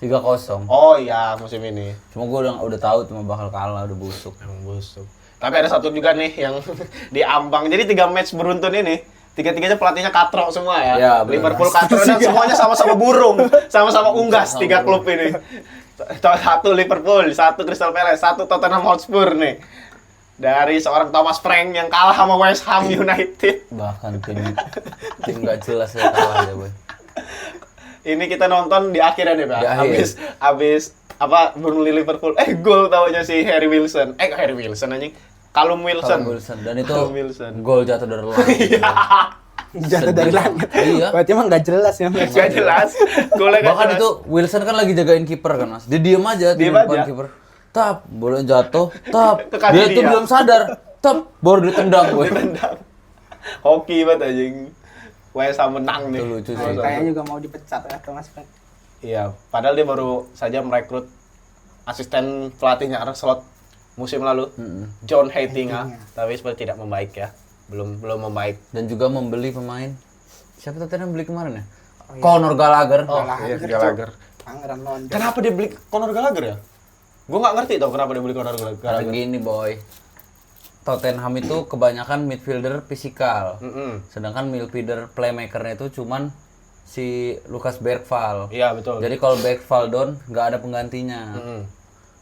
B: 3-0.
A: Oh iya, musim ini.
B: Cuma gua udah tahu cuma bakal kalah, udah busuk.
A: Emang busuk. Tapi ada satu juga nih yang diambang. Jadi 3 match beruntun ini, tiga-tiganya pelatihnya katrok semua ya.
B: Ya, bener.
A: Liverpool katrok dan semuanya sama-sama burung, sama-sama unggas 3 klub ini. Satu Liverpool, satu Crystal Palace, satu Tottenham Hotspur nih. Dari seorang Thomas Frank yang kalah sama West Ham United.
B: Bahkan tim nggak jelas ya kalah ya, boy.
A: Ini kita nonton di akhirnya nih, Pak.
B: Di akhir.
A: Habis apa Burnley Liverpool. Gol taunya si Harry Wilson. Harry Wilson anjing. Callum Wilson.
B: Dan itu
A: Callum Wilson.
B: gol jatuh dari langit.
C: Jatuh dari langit.
B: Iya.
C: Berarti emang nggak jelas ya.
A: Gak jelas. Golnya gak
B: Bahkan
A: jelas.
B: itu Wilson kan lagi jagain kiper kan, Mas. Dia diem aja di
A: Diem
B: depan
A: aja.
B: kiper. Tap, bola jatuh, tap.
A: Ke kaki
B: Dia tuh
A: dia.
B: belum sadar. Tap, baru ditendang, boy.
A: Tendang. Hoki banget anjing. West Ham menang nih.
B: Itu lucu sih.
C: Kayaknya juga mau dipecat ya Thomas Frank.
A: Iya, padahal dia baru saja merekrut asisten pelatihnya Arne Slot musim lalu, John Heitinga, tapi seperti tidak membaik ya, belum membaik.
B: Dan juga membeli pemain. Siapa tadi yang beli kemarin ya? Conor Gallagher.
A: Iya, Gallagher.
C: Pangeran London.
A: Kenapa dia beli Conor Gallagher ya? Gue nggak ngerti tau kenapa dia beli Conor
B: Karena
A: Gallagher.
B: gini, boy. Tottenham itu kebanyakan midfielder fisikal. Sedangkan midfielder playmakernya itu cuman si Lucas Bergvall.
A: Iya betul.
B: Jadi kalau Bergvall down, nggak ada penggantinya.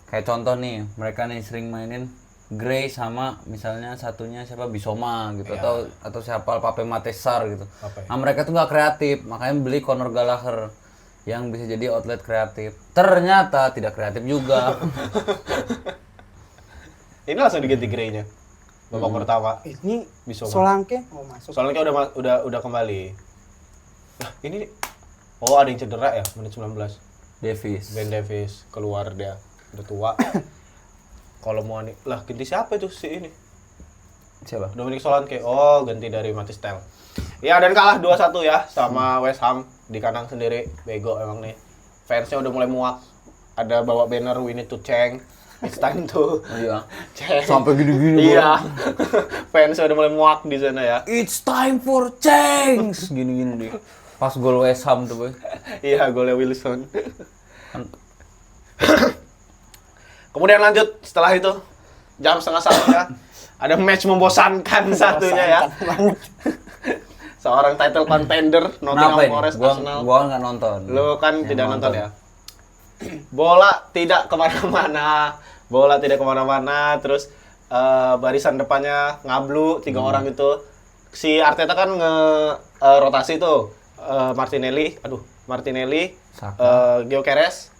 B: Kayak contoh nih, mereka nih sering mainin Gray sama misalnya satunya siapa Bisoma gitu atau siapa Pape Matesar gitu. Nah mereka tuh nggak kreatif, makanya beli Conor Gallagher yang bisa jadi outlet kreatif. Ternyata tidak kreatif juga.
A: Ini langsung diganti Gray-nya. Babak pertama.
C: Ini
A: Bisoma.
C: Solanke mau masuk.
A: Soalnya udah kembali. Nah, ini ada yang cedera ya menit 19.
B: Davis.
A: Ben Davis keluar dia udah tua. Kalau mau lah ganti siapa itu si ini?
B: Siapa?
A: Dominic Solanke. Ganti dari Matis Tel. Ya dan kalah 2-1 ya sama West Ham di kandang sendiri. Bego emang nih. Fansnya udah mulai muak. Ada bawa banner "We need to change. It's time to
B: Iya.
A: change."
B: Sampai gini-gini.
A: Iya. Fansnya udah mulai muak di sana ya.
B: It's time for change. Gini-gini deh. Pas gol West Ham tuh, boy.
A: Iya, golnya Wilson. Kemudian lanjut setelah itu jam 1:30 ya. Ada match membosankan satunya ya. Seorang title contender Nottingham
B: Kenapa ini?
A: Forest
B: Gua
A: Arsenal.
B: nggak nonton.
A: Lu kan
B: Yang
A: tidak nonton ya. Bola tidak kemana-mana. Terus barisan depannya ngablu 3 orang itu. Si Arteta kan rotasi tuh Martinelli,
B: Saka.
A: Gyökeres,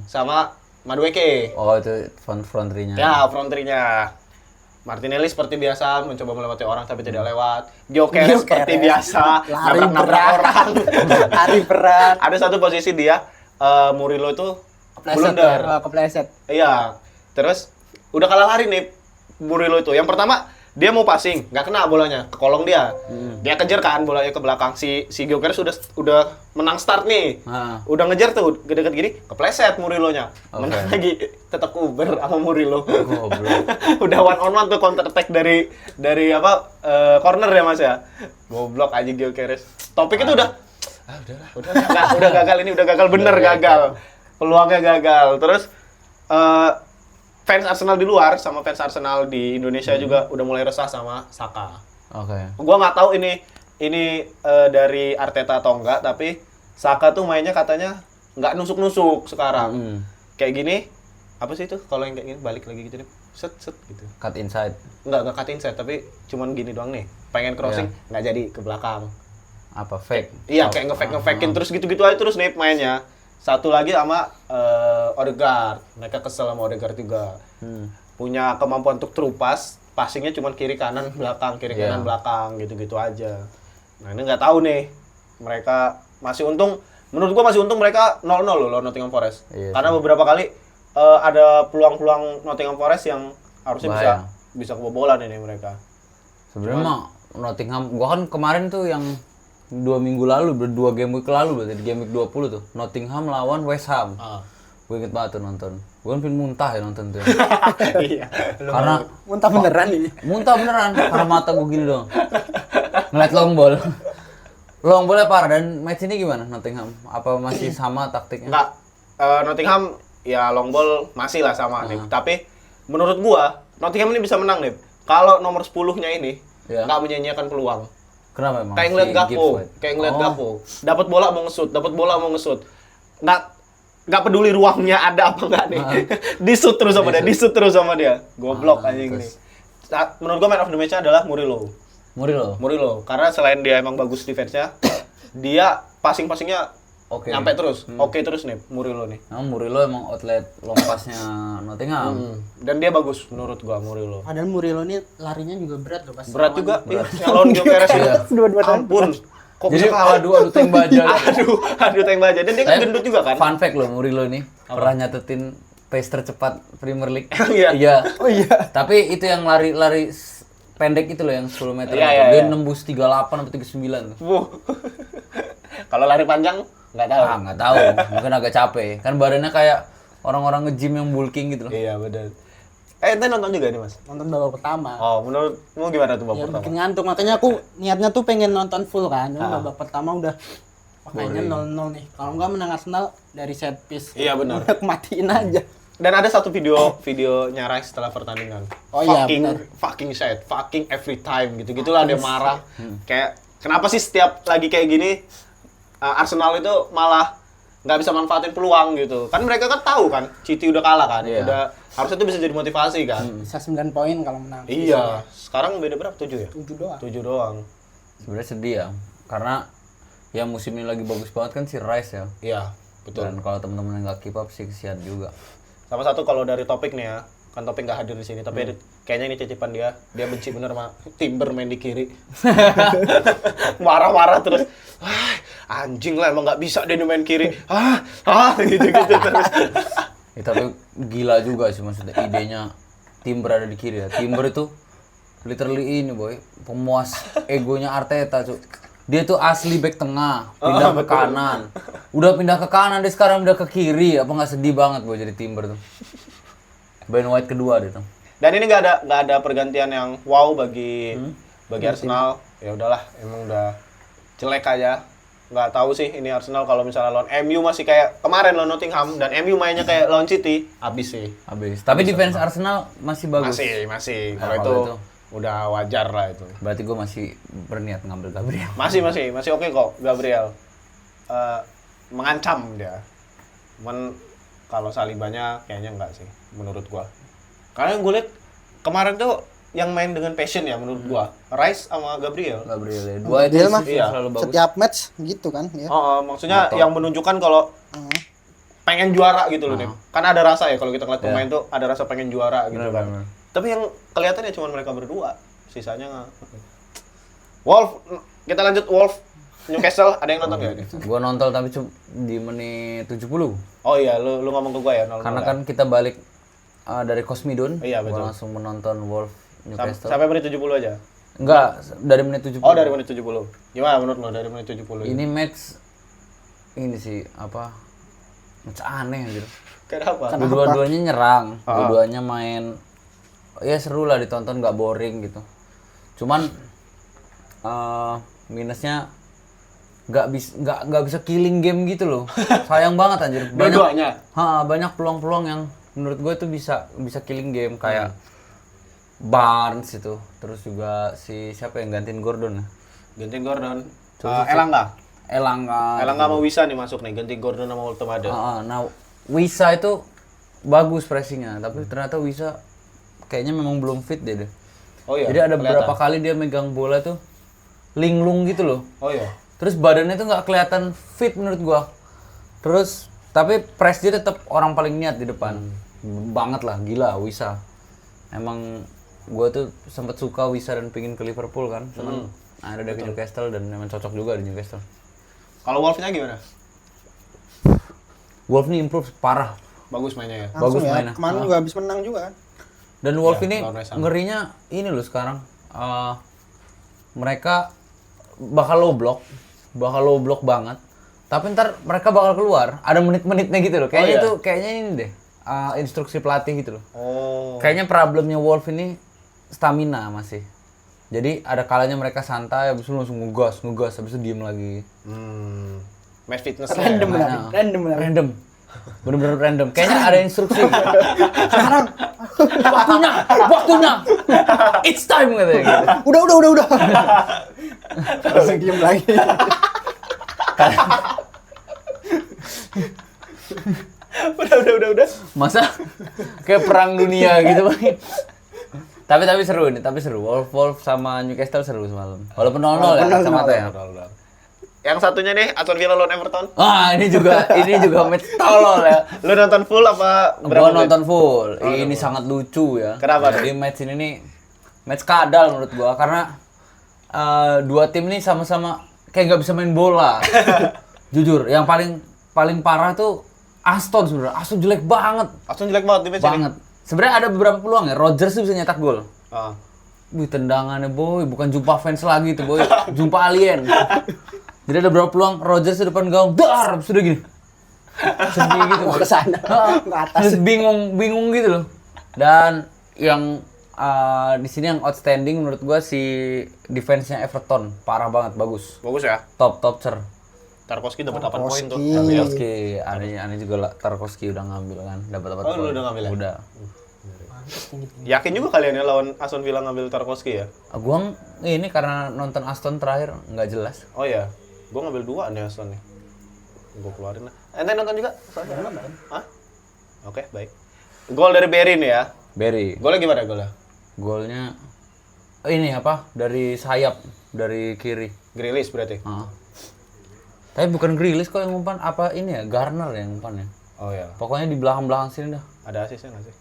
A: sama Madueke.
B: Oh, itu front three-nya.
A: Ya, front three-nya. Martinelli seperti biasa mencoba melewati orang tapi tidak lewat. Gyökeres seperti biasa nabrak-nabrak orang.
C: Lari berat.
A: Ada satu posisi dia Murillo itu
C: Kepleset.
A: blunder.
C: Kepleset.
A: Iya. Terus udah kalah lari nih Murillo itu. Yang pertama dia mau passing, nggak kena bolanya ke kolong dia. Dia kejar kan bolanya ke belakang. Si Gyökeres udah menang start nih.
B: Nah.
A: Udah ngejar tuh deket gini, kepleset Murillo-nya.
B: Oke.
A: Menang lagi tetap Uber sama Murillo.
B: Goblok.
A: Udah 1-on-1 tuh counter attack dari corner ya Mas ya. Goblok aja Gyökeres. Topik itu udah udah gagal ini, udah gagal bener gagal. Peluangnya gagal. Terus fans Arsenal di luar sama fans Arsenal di Indonesia juga udah mulai resah sama Saka.
B: Oke.
A: Gua nggak tahu ini dari Arteta atau enggak, tapi Saka tuh mainnya katanya nggak nusuk-nusuk sekarang. Kayak gini, apa sih itu kalau yang kayak gini balik lagi gitu nih, set gitu.
B: Cut inside.
A: Nggak cut inside, tapi cuman gini doang nih. Pengen crossing, nggak jadi ke belakang.
B: Apa fake?
A: Iya, kayak nge-fake-nge-fakein terus gitu-gitu aja terus nih mainnya. Satu lagi sama Odegaard. Mereka kesel sama Odegaard juga. Punya kemampuan untuk terupas, passingnya cuma kiri kanan belakang gitu-gitu aja. Nah ini nggak tahu nih mereka masih untung. Menurut gua masih untung mereka 0-0 loh lawan Nottingham Forest.
B: Iya
A: Karena beberapa kali ada peluang-peluang Nottingham Forest yang harusnya bisa kebobolan ini mereka.
B: Sebenarnya mah Nottingham, gua kan kemarin tuh yang 2 minggu lalu, 2 game week lalu berarti di game week 20 tuh. Nottingham lawan West Ham. Gue inget banget tuh nonton. Gue kan pengen muntah ya nonton tuh.
A: Iya.
B: Karena
C: Muntah beneran ini.
B: muntah beneran karena mata gue gini dong. Ngeliat long ball. Long ballnya parah. Dan match ini gimana Nottingham? Apa masih sama taktiknya?
A: Enggak. Nottingham ya long ball masih lah sama nih. Tapi menurut gua Nottingham ini bisa menang nih. Kalau nomor 10-nya ini nggak menyanyiakan peluang.
B: Kenapa emang?
A: Kayak ngeliat Gakpo, dapat bola mau nge-shoot. Nggak peduli ruangnya ada apa enggak nih. Di-shoot terus sama dia. Goblok anjing ini. Menurut gua man of the match-nya adalah Murillo. Karena selain dia emang bagus defense-nya, dia passing-passingnya nyampe terus. Oke terus nih Murillo nih.
B: Murillo emang outlet long pass-nya Nottingham.
A: Dan dia bagus menurut gua Murillo.
C: Padahal Murillo ini larinya juga berat loh pas.
A: Berat juga, iya. Yang lawan Gyökeres itu.
C: Dua-dua
A: Ampun. Kok
B: Jadi
A: bisa kalah?
B: adu tank baja.
A: Aduh tank baja. Dan dia kan gendut juga kan?
B: Fun fact loh, Murillo ini pernah nyatetin pace tercepat Premier League.
A: Iya?
B: Iya.
C: Oh iya.
B: Tapi itu yang lari pendek itu loh yang 10 meter.
A: Iya.
B: Dia nembus 38 sampai 39 tuh.
A: Kalau lari panjang nggak tahu.
B: Nggak tahu. Mungkin agak capek. Kan badannya kayak orang-orang nge-gym yang bulking gitu loh.
A: Iya benar. Ente nonton juga nih mas?
C: Nonton babak pertama.
A: Oh menurutmu gimana tuh babak
C: Ya
A: pertama?
C: bikin ngantuk, makanya aku niatnya tuh pengen nonton full kan. Babak pertama udah kayaknya 0-0 nih. Kalau enggak menang Arsenal dari set piece.
A: Iya benar.
C: Udah matiin aja.
A: Dan ada satu videonya Rice setelah pertandingan.
C: Oh iya,
A: fucking sad, fucking every time gitu-gitulah dia marah. Kayak kenapa sih setiap lagi kayak gini Arsenal itu malah nggak bisa manfaatin peluang gitu. Kan mereka kan tahu kan City udah kalah kan.
B: Iya.
A: Udah harusnya itu bisa jadi motivasi kan.
C: Bisa 9 poin kalau menang.
A: Iya. Sekarang beda berapa? 7 ya?
C: 7 doang.
A: 7 doang.
B: Sebenarnya sedih ya. Karena yang musim ini lagi bagus banget kan si Rice ya.
A: Iya, betul.
B: Dan kalau teman-teman yang nggak keep up sih kesian juga.
A: Sama satu kalau dari topik nih ya, kan Topik nggak hadir di sini, tapi kayaknya ini titipan dia benci bener sama Timber main di kiri. Marah-marah terus. Anjing lah emang nggak bisa dia main kiri. Gitu-gitu terus.
B: Tapi gila juga sih maksudnya idenya Timber ada di kiri ya. Timber itu literally ini boy, pemuas egonya Arteta cuy. Dia tuh asli back tengah, pindah ke kanan. Udah pindah ke kanan, dia sekarang udah ke kiri. Apa nggak sedih banget boy jadi Timber tuh. Ben White kedua dia tuh.
A: Dan ini nggak ada pergantian yang wow bagi Arsenal. Ya udahlah, emang udah jelek aja. Nggak tahu sih ini Arsenal kalau misalnya lawan MU masih kayak kemarin lawan Nottingham dan MU mainnya kayak lawan City, habis sih.
B: Habis. Tapi defense Arsenal masih bagus.
A: Masih.
B: Nah,
A: Kalau
B: kalau
A: itu udah wajar lah itu.
B: Berarti gue masih berniat ngambil Gabriel.
A: Masih oke kok Gabriel. Mengancam dia. Kalau Salibanya kayaknya enggak sih menurut gua. Karena gue liat kemarin tuh yang main dengan passion ya menurut gua. Rice sama Gabriel.
B: Ya. Dua itu
C: mah
B: selalu bagus.
C: setiap match gitu kan ya.
A: Maksudnya yang menunjukkan kalau pengen juara gitu loh nih. Kan ada rasa ya kalau kita ngeliat pemain tuh ada rasa pengen juara gitu kan.
B: Bener.
A: Tapi yang kelihatan ya cuma mereka berdua. Sisanya nggak. Wolf, kita lanjut Wolf. Newcastle, ada yang nonton nggak?
B: Gua nonton tapi cuma di menit 70.
A: Oh iya, lu ngomong ke gua ya 0-0.
B: Karena kan kita balik dari Kosmidon.
A: Iya, betul.
B: Gua langsung menonton Wolf Newcastle.
A: Sampai menit 70 aja?
B: Enggak, dari menit 70.
A: Oh, dari menit 70. Gimana menurut lo dari menit 70?
B: Ini match ini sih apa? Match aneh gitu.
A: Kenapa?
B: Dua-duanya nyerang, dua-duanya main ya seru lah ditonton, nggak boring gitu. Cuman minusnya nggak bisa killing game gitu loh. Sayang banget anjir.
A: Dua-duanya.
B: Banyak peluang-peluang yang menurut gue itu bisa killing game kayak Barnes itu. Terus juga si siapa yang gantiin Gordon?
A: Gantiin Gordon.
B: Elanga.
A: Elanga sama Wisa nih masuk nih, ganti Gordon sama Ultimade.
B: Nah, Wisa itu bagus pressingnya, tapi ternyata Wisa kayaknya memang belum fit deh.
A: Oh iya.
B: Jadi ada beberapa kali dia megang bola tuh linglung gitu loh.
A: Oh iya.
B: Terus badannya tuh nggak kelihatan fit menurut gua. Terus tapi press dia tetap orang paling niat di depan. Banget lah, gila Wisa. Emang gua tuh sempat suka Wisa dan pingin ke Liverpool kan. Cuman ada ke Newcastle dan memang cocok juga di Newcastle.
A: Kalau Wolves-nya gimana?
B: Wolf ini improve parah.
A: Bagus mainnya ya.
C: Langsung
B: Bagus
C: ya.
B: mainnya.
C: Kemarin juga habis menang juga kan.
B: Dan Wolf
A: Ya,
B: ini
A: lawan West Ham.
B: ngerinya ini loh sekarang. Mereka bakal low block banget. Tapi ntar mereka bakal keluar. Ada menit-menitnya gitu loh. Kayaknya
A: iya?
B: itu kayaknya ini deh. Instruksi pelatih gitu loh.
A: Oh.
B: Kayaknya problemnya Wolf ini stamina masih. Jadi ada kalanya mereka santai, habis itu langsung ngegas, habis itu diem lagi.
A: Match fitness
C: Random
A: ya.
C: benar. Random benar.
B: Random. Bener-bener random. Kayaknya ada instruksi.
C: Sekarang
B: Waktunya. It's time katanya gitu.
C: udah. Langsung diem lagi.
A: Udah.
B: Masa kayak perang dunia gitu Bang. Tapi seru ini, Wolf sama Newcastle seru semalam. Walaupun 0-0 ya, kacamata ya.
A: Yang satunya nih, Aston Villa lawan Everton.
B: Ini juga match tolol ya.
A: Lu nonton full apa
B: Gua
A: menit?
B: nonton full. Ini sangat lucu ya.
A: Kenapa tuh?
B: Jadi match ini nih match kadal menurut gua karena dua tim nih sama-sama kayak nggak bisa main bola. Jujur, yang paling parah tuh Aston sebenarnya. Aston jelek banget.
A: Aston jelek banget di match ini.
B: Banget. Sebenarnya ada beberapa peluang ya. Rodgers tuh bisa nyetak gol.
A: Ah.
B: Wih, tendangannya boy, bukan jumpa fans lagi tuh boy, jumpa alien. Jadi ada beberapa peluang Rodgers di depan gawang, dar, sudah gini. Sedih gitu.
C: Mau ke sana. Ke atas.
B: Terus bingung gitu loh. Dan yang di sini yang outstanding menurut gua si defense-nya Everton, parah banget, bagus.
A: Bagus ya.
B: Top cer.
A: Tarkowski dapat 8 poin tuh.
B: Tarkowski, aneh juga lah, Tarkowski udah ngambil kan, dapat
A: Oh,
B: poin.
A: lu udah ngambil ya?
B: Udah.
A: Yakin juga kalian ya lawan Aston Villa ngambil Tarkowski ya?
B: Gua ini karena nonton Aston terakhir nggak jelas.
A: Oh iya. Gua ngambil 2 nih Aston nih. Gua keluarin lah. Ente nonton juga? Hah? Oke, baik. Gol dari Berry nih ya.
B: Berry.
A: Golnya gimana golnya?
B: Golnya ini apa? Dari sayap, dari kiri.
A: Grealish berarti.
B: Tapi bukan Grealish kok yang umpan, apa ini ya? Garner yang umpan ya.
A: Oh iya.
B: Pokoknya di belakang-belakang sini dah.
A: Ada asisnya nggak sih?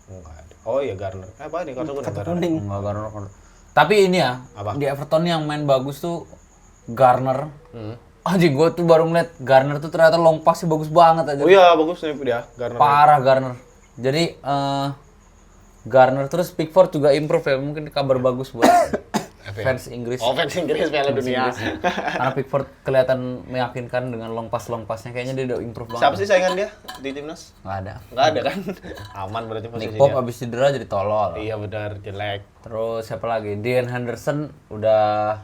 A: Enggak ada. Oh iya Garner. Apa ini kartu kuning? Garner.
C: Kuning.
B: Enggak Garner. Tapi ini ya,
A: Apa?
B: di Everton yang main bagus tuh Garner. Anjing, gua tuh baru ngeliat Garner tuh ternyata long pass-nya bagus banget aja.
A: Oh iya bagus nih dia Garner.
B: Parah Garner. Jadi Garner terus Pickford juga improve ya. Mungkin kabar bagus buat fans Inggris.
A: Oh fans Inggris Piala Dunia.
B: Karena Pickford kelihatan meyakinkan dengan long pass-nya. Kayaknya dia udah improve banget.
A: Siapa sih saingan dia di timnas?
B: Nggak ada.
A: Nggak ada kan? Aman berarti
B: Nick
A: posisinya.
B: Pope abis cedera jadi tolol.
A: Iya benar jelek.
B: Terus siapa lagi? Dean Henderson udah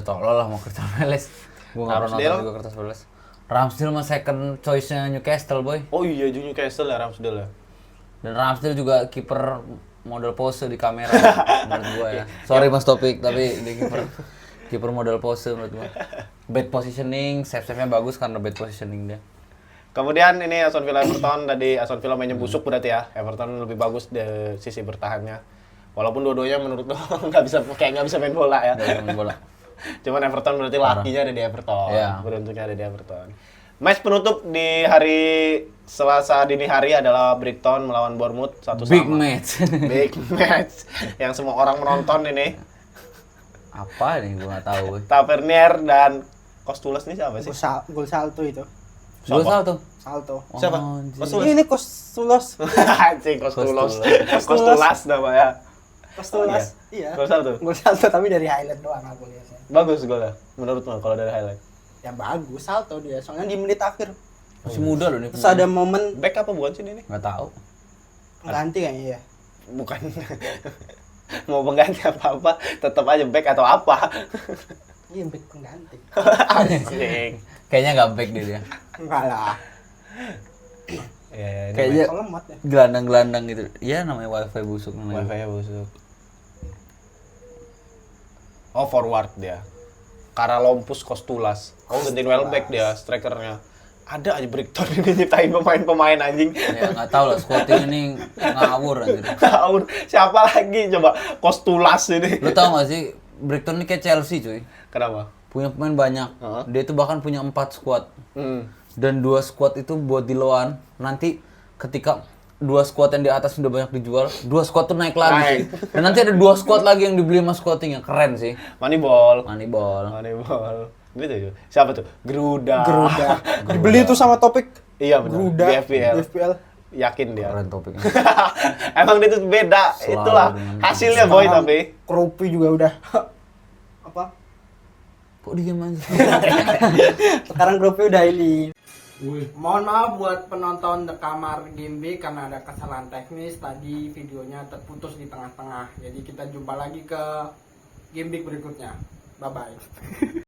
B: tolol lah mau Crystal Palace. Gua nggak pernah
A: Ramsdale?
B: nonton juga Crystal Palace. Ramsdale mah second choice-nya Newcastle boy.
A: Oh iya Newcastle ya Ramsdale ya.
B: Dan Ramsdale juga kiper model pose di kamera menurut gua ya. Sorry Mas Topik tapi dia kiper model pose menurut gua. Bad positioning, save-nya bagus karena bad positioning dia.
A: Kemudian ini Aston Villa Everton tadi Aston Villa mainnya busuk berarti ya. Everton lebih bagus di sisi bertahannya. Walaupun dua-duanya menurut gua nggak bisa main bola ya.
B: Dari main bola.
A: Cuman Everton berarti lakinya ada di Everton.
B: Iya.
A: Beruntungnya ada di Everton. Match penutup di hari Selasa dini hari adalah Brighton melawan Bournemouth 1-1.
B: Big match.
A: Big match yang semua orang menonton ini.
B: Apa nih gua nggak tahu.
A: Tavernier dan Costulas nih siapa sih?
C: Gol salto itu.
B: Gua tahu tuh.
C: Salto.
A: Siapa?
B: anjing.
A: Costulas.
C: Ini Kostulos.
A: Anjing Costulas namanya.
C: Kostulas. Iya.
A: Gol salto.
C: Gol salto tapi dari highlight doang aku lihatnya.
A: Bagus golnya menurutmu kalau dari highlight.
C: Ya bagus salto dia. Soalnya di menit akhir.
B: Masih muda loh nih.
C: Terus ada momen
A: Back apa bukan sih ini?
B: Nggak tahu.
C: ganti kayaknya ya.
A: Bukan. Mau pengganti apa-apa, tetap aja back atau apa.
C: Iya, back pengganti.
A: Anjing.
B: Kayaknya nggak back dia.
C: Enggak lah.
A: Ya, ini
B: Kayaknya
C: Kalau lemot ya.
B: gelandang-gelandang gitu. Iya namanya wifi busuk namanya.
A: wifi-nya busuk. Oh, forward dia. Karalompus Costulas. Oh, gantiin Welbeck dia, strikernya. Ada aja Brighton ini nyiptain pemain-pemain anjing.
B: Ya nggak tahu lah, squatting ini ngawur anjir.
A: Tahu siapa lagi coba Costulas ini.
B: Lu tau gak sih, Brighton ini kayak Chelsea cuy.
A: Kenapa?
B: Punya pemain banyak.
A: Heeh.
B: Dia tuh bahkan punya 4 squad. Dan 2 squad itu buat di loan. Nanti ketika 2 squad yang di atas sudah banyak dijual, 2 squad tuh naik lagi
A: Naik.
B: sih. Dan nanti ada 2 squad lagi yang dibeli sama squatting yang keren sih.
A: Moneyball.
B: Moneyball.
A: Moneyball. Gitu. Siapa tuh? Geruda.
C: Dibeli tuh sama Topik.
A: Iya benar.
C: Geruda
A: Di FPL.
C: di FPL.
A: Yakin dia.
B: Keren topiknya.
A: Emang itu beda.
B: Selalu
A: Itulah
B: dengan-
A: hasilnya boy tapi.
C: Kropi juga udah apa?
B: Kok diem aja?
C: Sekarang Kropi udah ini. Mohon maaf buat penonton The Kamar Game Week karena ada kesalahan teknis tadi videonya terputus di tengah-tengah. Jadi kita jumpa lagi ke Game Week berikutnya. Bye bye.